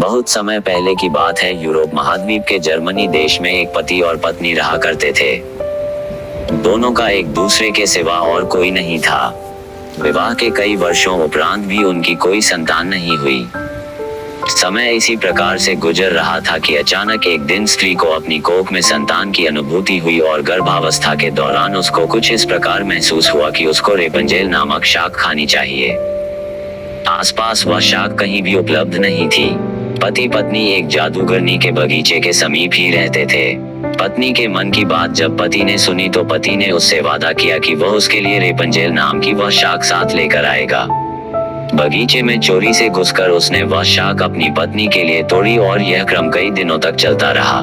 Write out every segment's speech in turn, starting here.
बहुत समय पहले की बात है। यूरोप महाद्वीप के जर्मनी देश में एक पति और पत्नी रहा करते थे। दोनों का एक दूसरे के सिवा और कोई नहीं था। विवाह के कई वर्षों उपरांत भी उनकी कोई संतान नहीं हुई। समय इसी प्रकार से गुजर रहा था कि अचानक एक दिन स्त्री को अपनी कोख में संतान की अनुभूति हुई और गर्भावस्था के दौरान उसको कुछ इस प्रकार महसूस हुआ कि उसको रेपंजेल नामक शाक खानी चाहिए। आसपास वह शाक कहीं भी उपलब्ध नहीं थी। पति पत्नी एक जादूगरनी के बगीचे के समीप ही रहते थे। पत्नी के मन की बात जब पति ने सुनी तो पति ने उससे वादा किया कि वह उसके लिए रेपंजेल नाम की वह शाक साथ लेकर आएगा। बगीचे में चोरी से घुसकर उसने वह शाक अपनी पत्नी के लिए तोड़ी और यह क्रम कई दिनों तक चलता रहा।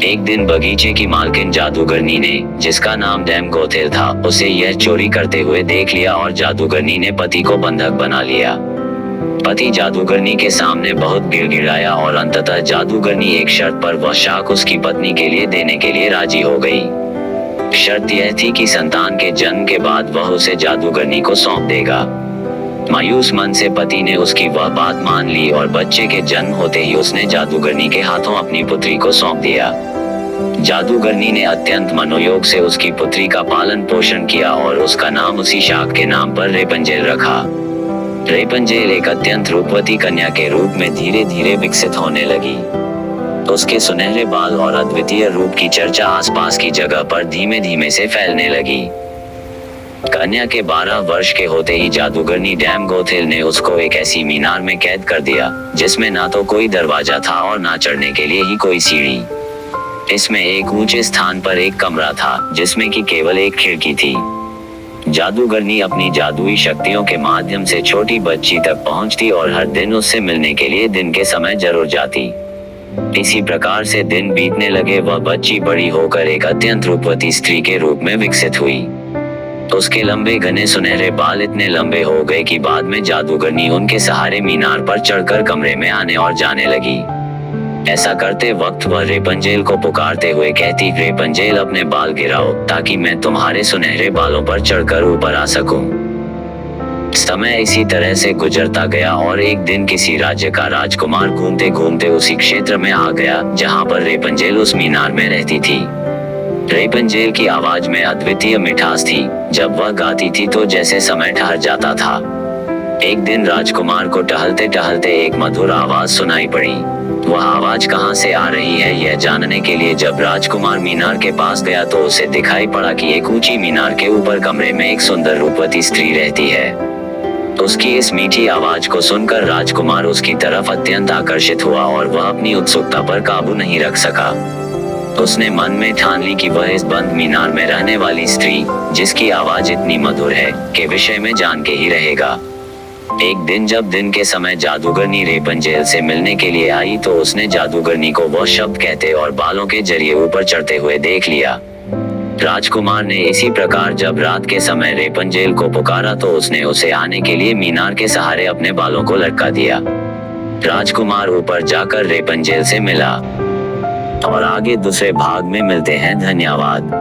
एक दिन बगीचे की मालकिन जादूगरनी ने, जिसका नाम डैम गोथेल था, उसे यह चोरी करते हुए देख लिया और जादूगरनी ने पति को बंधक बना लिया। पति जादूगरनी के सामने बहुत गिड़गिड़ाया और अंततः जादूगरनी एक शर्त पर वह शाक उसकी पत्नी के लिए देने के लिए राजी हो गई। शर्त यह थी कि संतान के जन्म के बाद वह उसे जादूगरनी को सौंप देगा। मायूस मन से पति ने उसकी वह बात मान ली और बच्चे के जन्म होते ही उसने जादूगरनी के हाथों अपनी पुत्री को सौंप दिया। जादूगरनी ने अत्यंत मनोयोग से उसकी पुत्री का पालन पोषण किया और उसका नाम उसी शाक के नाम पर रेपंजेल रखा। रेपंजेल एक अत्यंत रूपवती कन्या के रूप में धीरे धीरे विकसित होने लगी। उसके सुनहरे बाल और अद्वितीय रूप की चर्चा आसपास की जगह पर धीमे धीमे से फैलने लगी। कन्या के 12 वर्ष के होते ही जादूगरनी डैम गोथेल ने उसको एक ऐसी मीनार में कैद कर दिया जिसमें ना तो कोई दरवाजा था और ना चढ़ने के लिए ही कोई सीढ़ी। इसमें एक ऊंचे स्थान पर एक कमरा था जिसमें कि केवल एक खिड़की थी। जादूगरनी अपनी जादुई शक्तियों के माध्यम से छोटी बच्ची तक पहुंचती और हर दिन उससे मिलने के लिए दिन के समय जरूर जाती। इसी प्रकार से दिन बीतने लगे। वह बच्ची बड़ी होकर एक अत्यंत रूपवती स्त्री के रूप में विकसित हुई। उसके लंबे घने सुनहरे बाल इतने लंबे हो गए कि बाद में जादूगरनी उनके सहारे मीनार पर चढ़कर कमरे में आने और जाने लगी। ऐसा करते वक्त वह रेपंजेल को पुकारते हुए कहती, रेपंजेल अपने बाल गिराओ ताकि मैं तुम्हारे सुनहरे बालों पर चढ़कर ऊपर आ सकूं। समय इसी तरह से गुजरता गया और एक दिन किसी राज्य का राजकुमार घूमते घूमते उसी क्षेत्र में आ गया जहां पर रेपंजेल उस मीनार में रहती थी। रेपंजेल की आवाज में अद्वितीय मिठास थी। जब वह गाती थी तो जैसे समय ठहर जाता था। एक दिन राजकुमार को टहलते टहलते एक मधुर आवाज सुनाई पड़ी। वह आवाज कहां से आ रही है यह जानने के लिए जब राजकुमार मीनार के पास गया तो उसे दिखाई पड़ा कि एक ऊंची मीनार के ऊपर कमरे में एक सुंदर रूपवती स्त्री रहती है। उसकी इस मीठी आवाज को सुनकर राजकुमार उसकी तरफ अत्यंत आकर्षित हुआ और वह अपनी उत्सुकता पर काबू नहीं रख सका। उसने मन में ठान ली कि वह इस बंद मीनार में रहने वाली स्त्री, जिसकी आवाज इतनी मधुर है, के विषय में जान के ही रहेगा। एक दिन जब दिन के समय जादूगरनी रेपंजेल से मिलने के लिए आई तो उसने जादूगरनी को वह शब्द कहते और बालों के जरिए ऊपर चढ़ते हुए देख लिया। राजकुमार ने इसी प्रकार जब रात के समय रेपंजेल को पुकारा तो उसने उसे आने के लिए मीनार के सहारे अपने बालों को लटका दिया। राजकुमार ऊपर जाकर रेपंजेल से मिला और आगे दूसरे भाग में मिलते हैं। धन्यवाद।